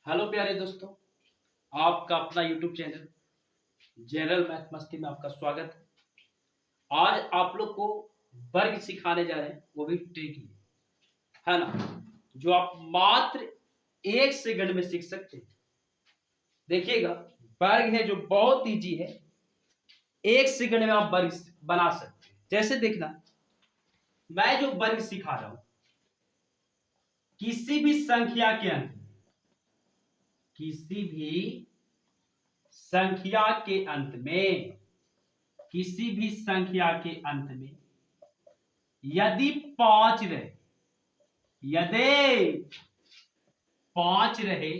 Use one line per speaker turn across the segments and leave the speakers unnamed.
Hello प्यारे दोस्तों, आपका अपना यूट्यूब चैनल जनरल मैथ मस्ती में आपका स्वागत है। आज आप लोग को वर्ग सिखाने जा रहे हैं, वो भी ट्रिक है ना, जो आप मात्र 1 सेकंड में सीख सकते हैं। देखिएगा, वर्ग है जो बहुत इजी है, 1 सेकंड में आप वर्ग बना सकते हैं। जैसे देखना, मैं जो वर्ग सिखा रहा हूं, किसी भी संख्या के अंत में, किसी भी संख्या के अंत में, किसी भी संख्या के अंत में यदि 5 रहे, यदि 5 रहे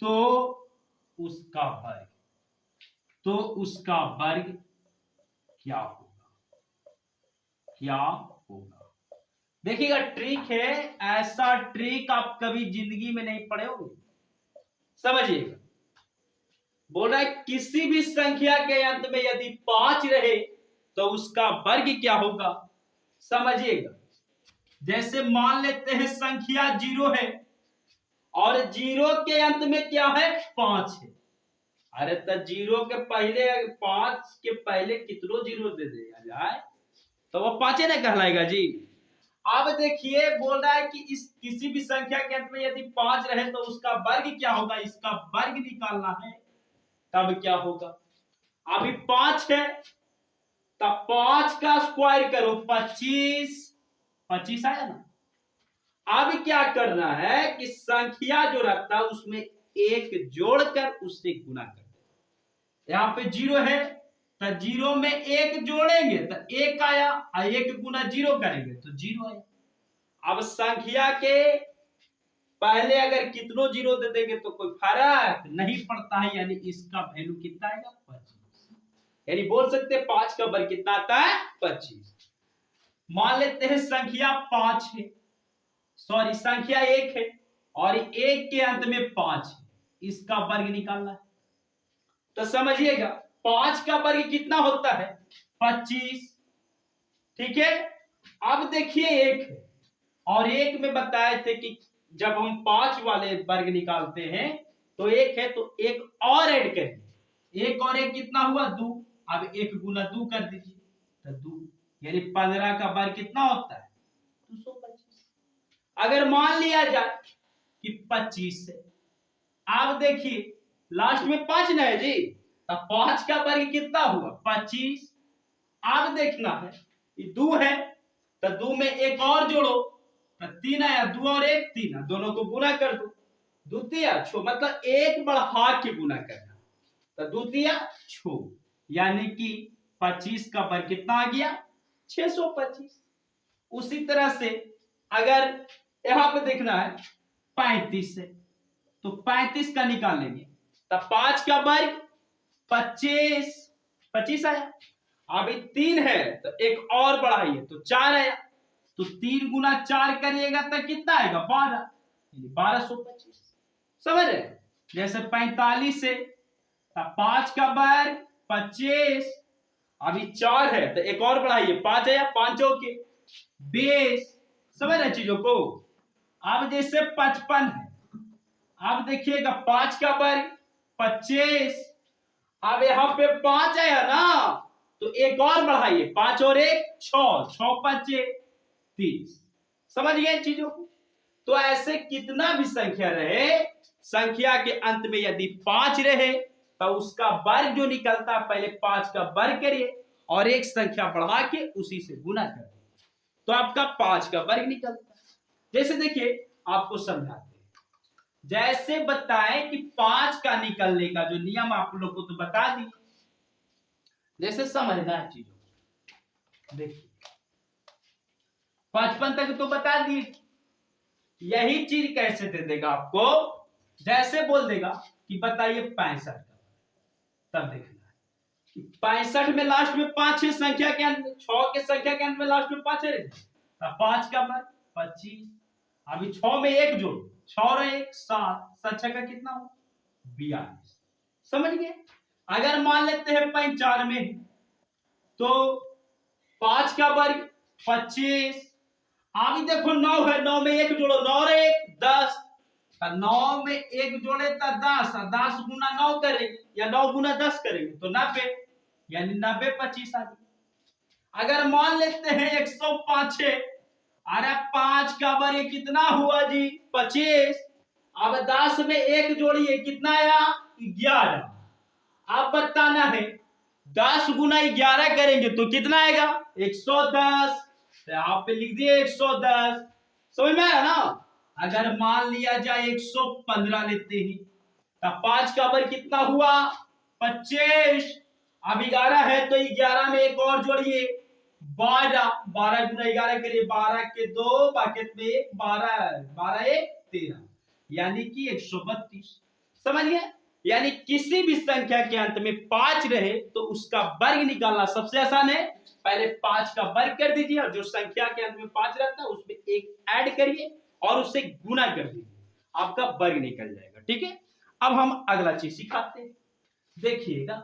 तो उसका वर्ग, तो उसका वर्ग क्या होगा, क्या होगा। देखिएगा, ट्रिक है, ऐसा ट्रिक आप कभी जिंदगी में नहीं पढ़े होंगे। समझिएगा, बोल रहा है किसी भी संख्या के अंत में यदि 5 रहे तो उसका वर्ग क्या होगा। समझिएगा, जैसे मान लेते हैं संख्या 0 है और 0 के अंत में क्या है, 5 है। अरे तो 0 के पहले, 5 के पहले कितनों 0 दे देगा जाए तो वो 5 ना कहलाएगा जी। अब देखिए, बोल रहा है कि इस किसी भी संख्या के अंत में यदि 5 रहे तो उसका वर्ग क्या होगा, इसका वर्ग निकालना है। तब क्या होगा, अभी 5 है तब 5 का स्क्वायर करो, 25, 25 आया ना। अब क्या करना है कि संख्या जो रखता है उसमें एक जोड़कर उससे गुना कर। यहां पे 0 है तो 0 में एक जोड़ेंगे तो 1 आया, और 1 गुना 0 करेंगे तो 0 आया। अब संख्या के पहले अगर कितनों 0 दे देंगे तो कोई फर्क नहीं पड़ता है, यानी इसका वैल्यू कितना आएगा, 25। यानी बोल सकते हैं 5 का वर्ग कितना आता है, 25। मान लेते हैं संख्या 5 है, सॉरी संख्या 1 है और 1 के अंत में 5 है, इसका वर्ग निकालना है। तो समझिएगा, 5 का वर्ग कितना होता है, 25। ठीक है, अब देखिए 1 है और 1 में बताए थे कि जब हम 5 वाले वर्ग निकालते हैं तो 1 है तो 1 और ऐड करिए, 1 और 1 कितना हुआ, 2। अब 1 गुना 2 कर दीजिए तो 2, यानी 15 का वर्ग कितना होता है, 225। अगर मान लिया जाए कि 25 से, आप देखिए लास्ट में 5 ना है जी, अब 5 का वर्ग कितना हुआ, 25। अब देखना है, 2 है तो 2 में एक और जोड़ो तो 3 आया, 2 और 1 3, दोनों को गुना कर दो, द्वितीय छो, मतलब एक बढ़ा के गुना करना, तो द्वितीय छो, यानी कि 25 का वर्ग कितना आ गया, 625। उसी तरह से अगर यहां पे देखना है 35 से, तो 35 का निकालेंगे तो 5 का वर्ग 25, 25 आया। अभी 3 है तो एक और बढ़ाइए तो 4 आया, तो 3 गुना 4 करिएगा तो कितना आएगा, 12, 1225। समझ रहे, जैसे 45 से 5 का वर्ग 25, अभी 4 है तो एक और बढ़ाइए, 5 आया, 5 के 20। समझ रहे चीजों को। अब जैसे 55 है, अब देखिएगा 5 का वर्ग 25, अब यहां पे 5 आया ना तो एक और बढ़ाइए, 5 और 1 6, 6 5 30। समझ गए चीजों को। तो ऐसे कितना भी संख्या रहे, संख्या के अंत में यदि 5 रहे तो उसका वर्ग जो निकलता है, पहले 5 का वर्ग करिए और एक संख्या बढ़ा के उसी से गुना करिए तो आपका 5 का वर्ग निकलता है। जैसे देखिए, आपको समझाते हैं, जैसे बताएं कि 5 का निकलने का जो नियम आप लोग को तो बता दिए, जैसे समझना है चीजों। देखिए 55 तक तो बता दिए, यही चीज कैसे दे देगा आपको, जैसे बोल देगा कि बताइए 65 का, तब देखना है 65 में लास्ट में 5 है, संख्या के अंत में 6 के संख्या के अंत में लास्ट में 5 है, 5 का वर्ग 25। अभी 6 में एक जोड़, 6 और 1 7, 7 का कितना हो, 42। समझ गए। अगर मान लेते हैं 95 तो 5 का वर्ग 25, अभी देखो 9 है, 9 में एक जोड़ो, 9 और 1 10, तो 9 में 1 जोड़े तो 10, 10 गुना 9 करेंगे या 9 गुना 10 करेंगे तो 90, यानी 90 25 आ गया। अगर मान लेते हैं 105 है, अरे 5 का वर्ग कितना हुआ जी 25। अब 10 में 1 जोड़िए कितना आया 11। अब बताना है 10 गुना 11 करेंगे तो कितना आएगा 110। तो यहाँ पे लिख दिए 110। समझ में आया ना। अगर मान लिया जाए 115 लेते हैं तो 5 का वर्ग कितना हुआ 25। अब 11 है तो 11 में एक और जोड़िए 12, 12 गुना 11 करिए 12 के 2 बाकी में 12, 12 1 13, यानी कि 132। समझिए, यानी किसी भी संख्या के अंत में 5 रहे तो उसका वर्ग निकालना सबसे आसान है। पहले 5 का वर्ग कर दीजिए और जो संख्या के अंत में 5 रहता है उसमें एक ऐड करिए और उससे गुना कर दीजिए, आपका वर्ग निकल जाएगा। ठीक है, अब हम अगला चीज सिखाते हैं, देखिएगा।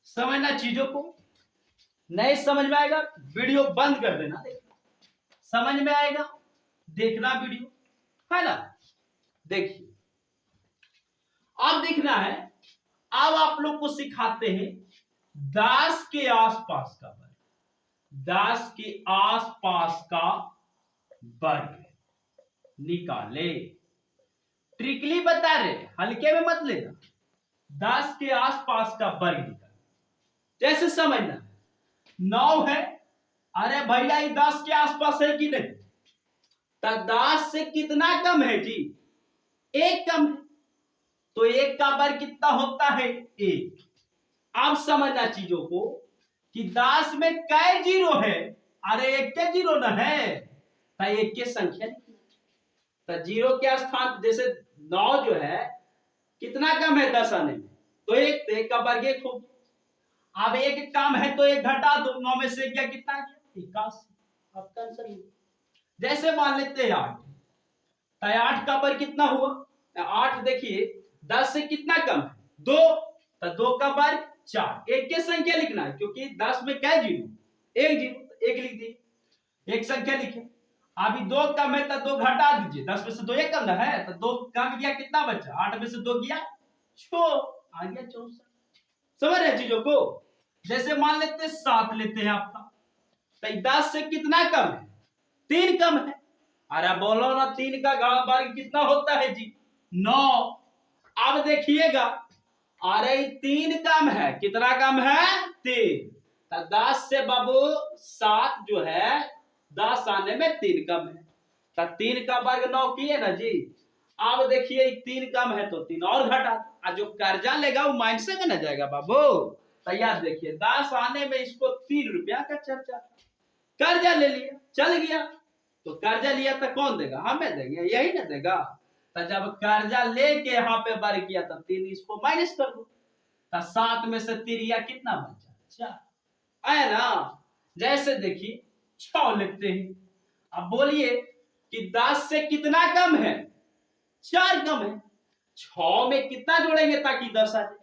समझना चीजों को, नहीं समझ में आएगा वीडियो बंद कर देना, देखना समझ में आएगा देखना वीडियो, है ना। देखिए अब देखना है, अब आप लोग को सिखाते हैं 10 के आसपास का वर्ग, 10 के आसपास का वर्ग निकाले। ट्रिकली बता रहे, हल्के में मत लेना। 10 के आसपास का वर्ग निकाले, जैसे समझना 9 है, अरे भैया ये 10 के आसपास है कि नहीं, तो 10 से कितना कम है जी 1 कम है, तो 1 का वर्ग कितना होता है 1। अब समझना चीजों को कि 10 में कै जीरो है, अरे 1 के जीरो न है, तो 1 के संख्या लिखना। तो जीरो के स्थान जैसे 9 जो है कितना कम है 10 आने में, तो 1, तो 1 का वर्ग 1 हो गया। अब 1 कम है तो 1 घटा दो, 9 में से क्या कितना है 81। आपका आंसर ये। जैसे मान लेते हैं 8, तो 8 का वर्ग कितना हुआ 8, देखिए 10 से कितना कम है 2, तो 2 का वर्ग 4। 1 के संख्या लिखना है क्योंकि 10 में क्या जीरो 1 जीरो, तो 1 लिख दिए, एक संख्या लिखे। अभी 2 कम है तो 2 घटा दीजिए, 10 में से 2 1 कम ना है, तो 2 कम गया कितना बचा 8 में से 2 गया 6, आ गया 64। समझ रहे चीजों को। जैसे मान लेते 7 लेते हैं आपका, तो 10 से कितना कम है 3 कम है, अरे बोलो ना 3 का वर्ग कितना होता है जी 9। अब देखिएगा, अरे 3 कम है, कितना कम है 3, तो 10 से बाबू 7 जो है 10 आने में 3 कम है, तो 3 का वर्ग 9 किए ना जी। अब देखिए 3 कम है तो 3 और घटा, और जो कर्जा लेगा वो माइंड से ना जाएगा बाबू। तो याद देखिए 10 आने में इसको 3 रुपया का चर्चा, कर्जा ले लिया चल गया, तो कर्जा लिया तो कौन देगा, हमें देंगे, यही ना देगा। तो जब कर्जा लेके यहाँ पे वर्ग किया तो 3 इसको माइनस कर दो, तो 7 में से 3 या कितना बचा 4, आया ना। जैसे देखिए 6 लिखते हैं, अब बोलिए कि 10 से कितना कम है 4 कम है, 6 में कितना जोड़ेंगे ताकि 10 आ जाए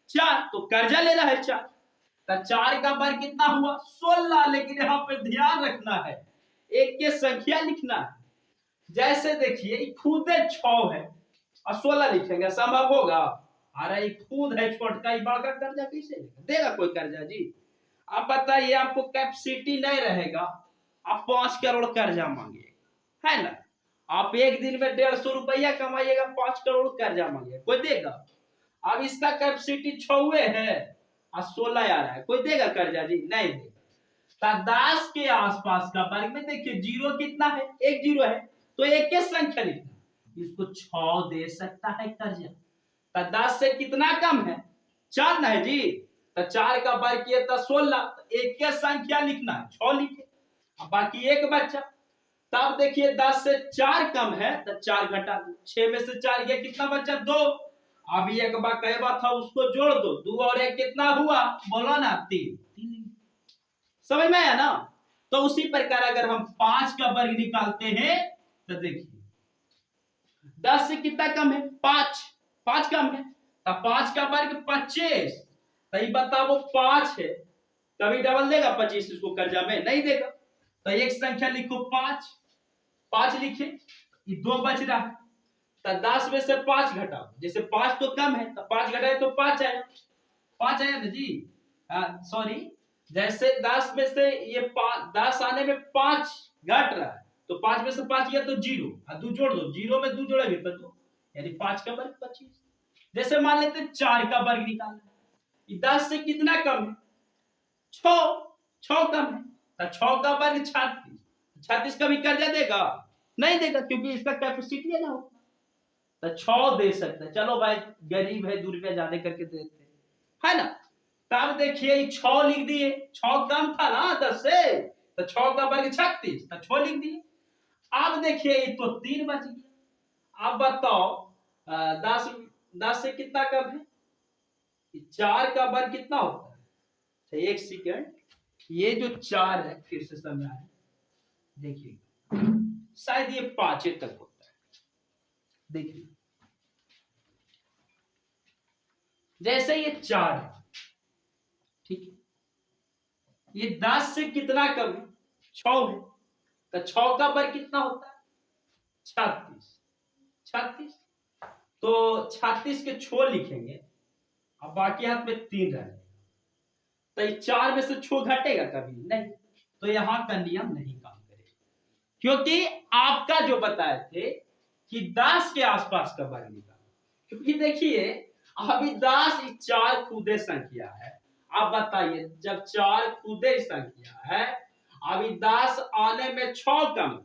4, तो कर्जा ले रहा है 4, तो 4 का वर्ग कितना हुआ 16। लेकिन यहाँ पे ध्यान रखना है 1 के संख्या लिखना है। जैसे देखिए खुद 6 है और 16 लिखेंगे, संभव होगा, अरे खुद है छोटका, बड़का कर्जा कैसे देगा कोई कर्जा जी। अब बताइए आपको कैपेसिटी नहीं रहेगा, आप 5 करोड़ कर्जा मांगिएगा, है ना। आप एक दिन में 150 रुपया कमाइएगा, 5 करोड़ कर्जा मांगिएगा, कोई देगा। अब इसका कैपेसिटी 6 है और 16 आ रहा है, कोई देगा कर्जा जी, नहीं देगा। 10 के आसपास का वर्ग में देखिए जीरो कितना है 1 जीरो है, तो 1 के संख्या लिखना, इसको 6 दे सकता है कर्जा। तो 10 से कितना कम है 4 ना है जी, तो 4 का वर्ग किया था 16, तो 1 के संख्या लिखना है 6 लिखे, अब बाकी 1 बचा। तब देखिए 10 से 4 कम है तो 4 घटा दो, 6 में से 4 गया कितना बचा 2। अभी एक बार कह बात था उसको जोड़ दो, 2 और 1 कितना हुआ बोलो ना 3। समझ में आया ना। तो उसी प्रकार अगर हम 5 का वर्ग निकालते हैं तो देखिए 10 से कितना कम है 5, 5 कम है, तो 5 का वर्ग 25, तो बताओ 5 है, कभी डबल देगा 25 इसको कर्जा में नहीं देगा, तो एक संख्या लिखो 5, 5 लिखे। ये 2 बच रहा है, तो 10 में से 5 घटाओ, जैसे 5 तो कम है तो 5 घटाए तो 5 आया, 5 आया ना जी। सॉरी, जैसे 10 में से ये 10 आने में 5 घट रहा है, तो 5 में से 5 गया तो 0, और 2 जोड़ दो, 0 में 2 जोड़ेंगे तो 2, यानी 5 का वर्ग 25। जैसे मान लेते हैं 4 का वर्ग निकालना है, 10 से कितना कम है, 6 कम है, तो 6 का वर्ग 36, 36 कभी कर्जा देगा, नहीं देगा, क्योंकि इसका कैपेसिटी है ना, तो 6 दे सकते हैं। चलो भाई गरीब है, 2 रुपया ज्यादा करके देते है ना। तब देखिए 6 लिख दिए, 6 कम था ना 10 से, तो 6 का वर्ग 36, तो 6 लिख दिए। अब देखिए तो 3 बच गया। अब बताओ 10 से कितना कम है, 4 का वर्ग कितना होता है, तो 1 सेकंड, ये जो 4 है फिर से समझाएं, देखिए शायद ये 5 तक होता है। देखिए जैसे ये 4 है, ठीक है, ये 10 से कितना कम है, 6 है, तो 6 का वर्ग कितना होता है, 36, तो 36 के 6 लिखेंगे, अब बाकी हाथ में 3 रहेगा, तो ये 4 में से 6 घटेगा कभी नहीं, तो यहां का नियम नहीं काम करेगा, क्योंकि आपका जो बताए थे कि 10 के आसपास का वर्ग निकालो, क्योंकि देखिए अभी 10 4 खुदे संख्या है। आप बताइए जब 4 खुदे संख्या है, अभी 10 आने में 6 कम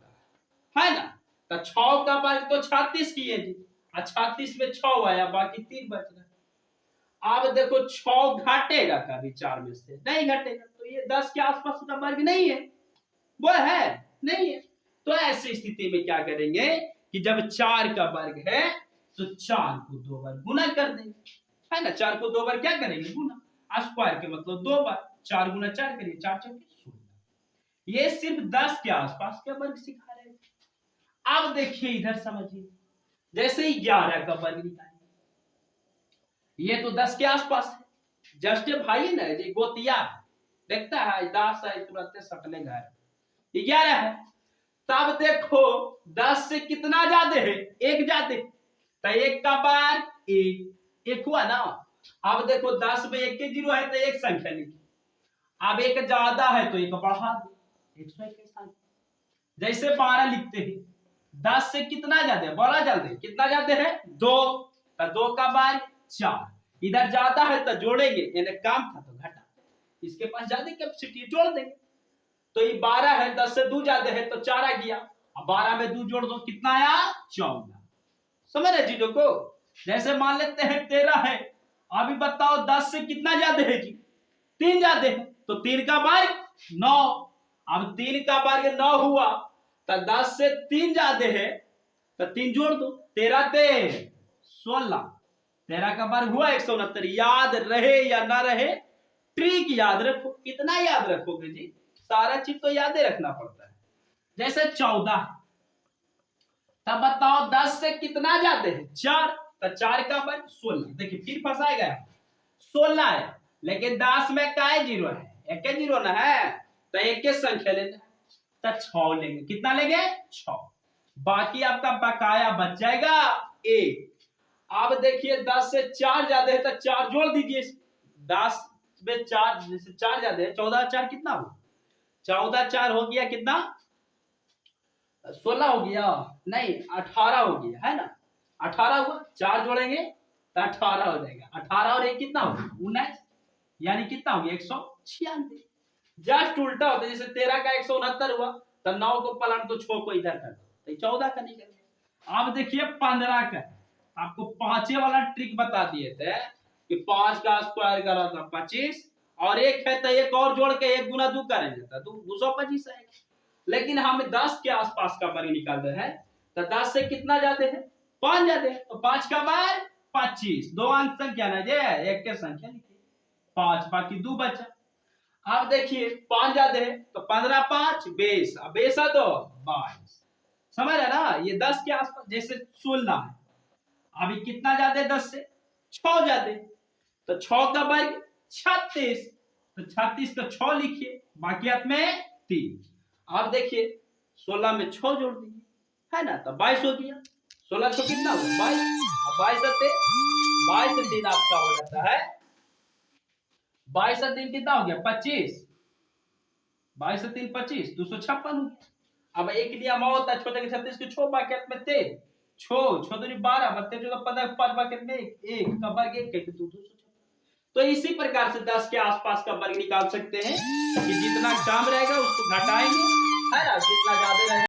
है ना, तो 6 का वर्ग तो 36 किए जी, 36 में 6 आया, बाकी 3 बच रहा। अब देखो 6 घटेगा कभी 4 में से नहीं घटेगा, तो ये 10 के आसपास का वर्ग नहीं है, वो है नहीं है। तो ऐसी स्थिति में क्या करेंगे कि जब 4 का वर्ग है तो 4 को 2 बार गुना कर देंगे, है ना, 4 को 2 बार क्या करेंगे, गुना, स्क्वायर के मतलब 2 बार, 4 गुना 4 करिए, 4 4 16। ये सिर्फ 10 के आसपास का वर्ग सिखा रहे हैं। अब देखिए इधर समझिए, जैसे ही 11 का वर्ग निकालेंगे, ये तो 10 के आसपास है, जस्ट भाई ना जी गोतिया देखता है 10 है तुरंत सटने घर, 11 है, तब देखो 10 से कितना ज्यादा है, 1 ज्यादा, तो 1 का वर्ग 1 हुआ ना। अब देखो 10 में 1 के 0 है तो 1 संख्या लिखी, अब 1 ज्यादा है तो 1 बढ़ा दो, 121। जैसे 12 लिखते हैं, 10 से कितना ज्यादा, बड़ा ज्यादा, कितना ज्यादा है 2, तो 2 का वर्ग 4, इधर ज्यादा है तो जोड़ेंगे, यानी काम था तो घटा, इसके पास ज्यादा कैपेसिटी जोड़ देंगे, तो ये 12 है, 10 से 2 ज्यादा है तो 4 आ गया, अब 12 में 2 जोड़ दो, कितना आया 14। समझ रहे चीजों को। जैसे मान लेते हैं 13 है, अभी बताओ 10 से कितना ज्यादा है जी, 3 ज्यादा है, तो 3 का वर्ग 9, अब 3 का वर्ग 9 हुआ, तो 10 से 3 ज्यादा है तो 3 जोड़ दो, 13 ते 16, 13 का वर्ग हुआ 169। याद रहे या ना रहे, ट्रिक याद रखो, कितना याद रखोगे जी, सारा चीज तो याद रखना पड़ता है। जैसे 14, तब बताओ 10 से कितना ज्यादा है 4, तो 4 का वर्ग 16, देखिए फिर फंसाएगा 16 है, लेकिन 10 में का 0 है, एक 0 ना है, तो एक के संख्या लेना, तो 6 लेंगे, कितना लेंगे 6, बाकी आपका बकाया बच जाएगा 1। अब देखिए 10 से 4 ज्यादा है तो 4 जोड़ दीजिए, 10 में 4, जैसे 4 ज्यादा है, 14 4 कितना हो, 14 4 हो गया कितना, 16 हो गया, नहीं 18 हो गया, है ना, 18 हुआ, 4 जोड़ेंगे तो 18 हो जाएगा, 18 और 1 कितना होगा 19, यानी कितना हो गया 196। जस्ट उल्टा होता है, जैसे 13 का 169 हुआ, तो 9 को पलट दो, 6 को इधर कर दो, तो 14 का निकल गया। अब देखिए 15 का, आपको 5 वाला ट्रिक बता दिए थे कि 5 का स्क्वायर करा था 25, और 1 है तो 1 और जोड़ के 1 गुना 2 करेंगे तो 225 आएगा, लेकिन हम 10 के आसपास का वर्ग निकाल रहे हैं, तो 10 से कितना ज्यादा है 5 ज्यादा है, तो 5 का वर्ग 25, 2 अंक संख्या ना जे, 1 के संख्या लिखिए 5, बाकी 2 बचा। अब देखिए 5 ज्यादा है तो 15 5 20, अब 20 है तो 22, समझ रहे ना, ये 10 के आसपास। जैसे 16 है, अभी कितना ज्यादा है 10 से 6 ज्यादा, तो 6 का वर्ग 36, तो 36 का 6 लिखिए, बाकी हाथ में 3। अब देखिए 16 में 6 जोड़ दीजिए, है ना, तो 22 हो गया। 16 छो कितना हुआ 22, अब 22 से 3 आपका हो जाता है 22 से 3 कितना हो गया 25, 22 से 3 25, 256। अब एक नियम और होता है, छोटे के 36 के 6 बाकेट में थे, छो छो दूनी 12 बत्ते 14 15 5 बाकेट में एक का वर्ग 1 के 256। तो इसी प्रकार से 10 के आसपास का वर्ग निकाल सकते हैं कि जितना कम रहेगा उसको घटाएंगे, है ना, जितना ज्यादा रहेगा